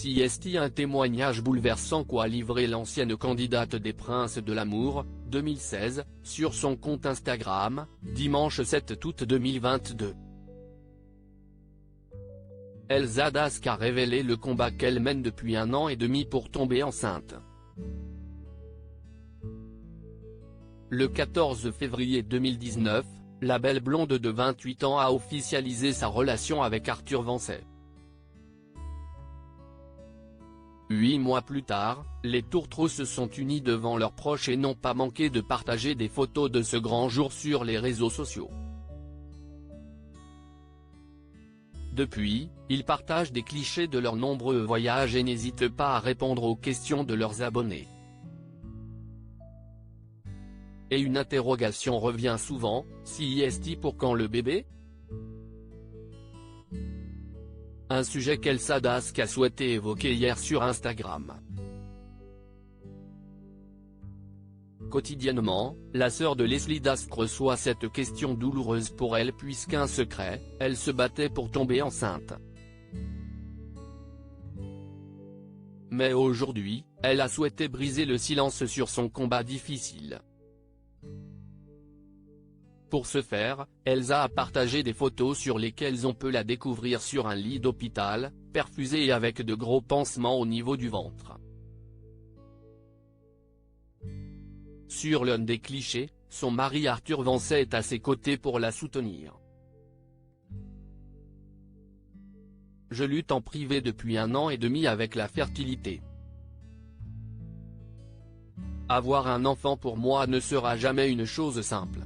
CST, un témoignage bouleversant qu'a livré l'ancienne candidate des Princes de l'Amour, 2016, sur son compte Instagram, dimanche 7 août 2022. Elsa Dask a révélé le combat qu'elle mène depuis 1 an et demi pour tomber enceinte. Le 14 février 2019, la belle blonde de 28 ans a officialisé sa relation avec Arthur Vancet. 8 mois plus tard, les tourtereaux se sont unis devant leurs proches et n'ont pas manqué de partager des photos de ce grand jour sur les réseaux sociaux. Depuis, ils partagent des clichés de leurs nombreux voyages et n'hésitent pas à répondre aux questions de leurs abonnés. Et une interrogation revient souvent, CST, pour quand le bébé ? Un sujet qu'Elsa Dask a souhaité évoquer hier sur Instagram. Quotidiennement, la sœur de Leslie Dask reçoit cette question douloureuse pour elle puisqu'un secret, elle se battait pour tomber enceinte. Mais aujourd'hui, elle a souhaité briser le silence sur son combat difficile. Pour ce faire, Elsa a partagé des photos sur lesquelles on peut la découvrir sur un lit d'hôpital, perfusée et avec de gros pansements au niveau du ventre. Sur l'un des clichés, son mari Arthur Vancet est à ses côtés pour la soutenir. Je lutte en privé depuis 1 an et demi avec la fertilité. Avoir un enfant pour moi ne sera jamais une chose simple.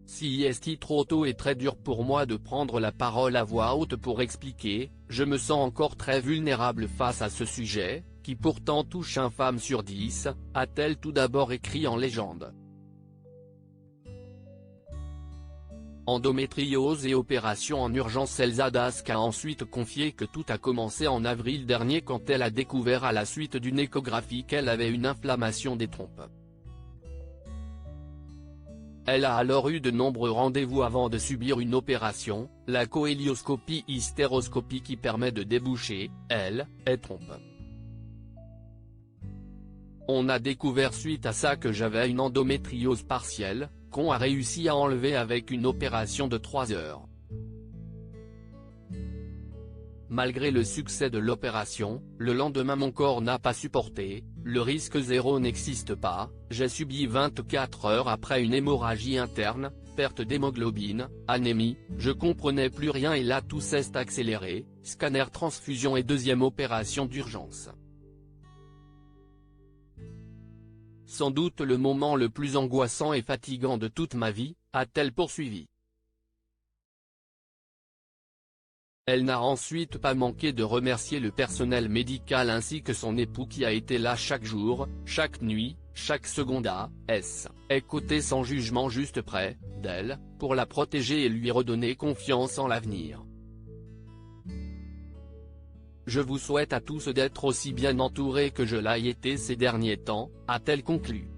CST, trop tôt et très dur pour moi de prendre la parole à voix haute pour expliquer, je me sens encore très vulnérable face à ce sujet, qui pourtant touche 1 femme sur 10, a-t-elle tout d'abord écrit en légende. Endométriose et opération en urgence. Elsa Dask a ensuite confié que tout a commencé en avril dernier quand elle a découvert à la suite d'une échographie qu'elle avait une inflammation des trompes. Elle a alors eu de nombreux rendez-vous avant de subir une opération, la cohélioscopie hystéroscopie qui permet de déboucher, les trompes. On a découvert suite à ça que j'avais une endométriose partielle, qu'on a réussi à enlever avec une opération de 3 heures. Malgré le succès de l'opération, le lendemain mon corps n'a pas supporté, le risque zéro n'existe pas, j'ai subi 24 heures après une hémorragie interne, perte d'hémoglobine, anémie, je comprenais plus rien et là tout s'est accéléré, scanner, transfusion et 2e opération d'urgence. Sans doute le moment le plus angoissant et fatigant de toute ma vie, a-t-elle poursuivi. Elle n'a ensuite pas manqué de remercier le personnel médical ainsi que son époux qui a été là chaque jour, chaque nuit, chaque seconde à écouter sans jugement juste près d'elle, pour la protéger et lui redonner confiance en l'avenir. Je vous souhaite à tous d'être aussi bien entourés que je l'ai été ces derniers temps, a-t-elle conclu.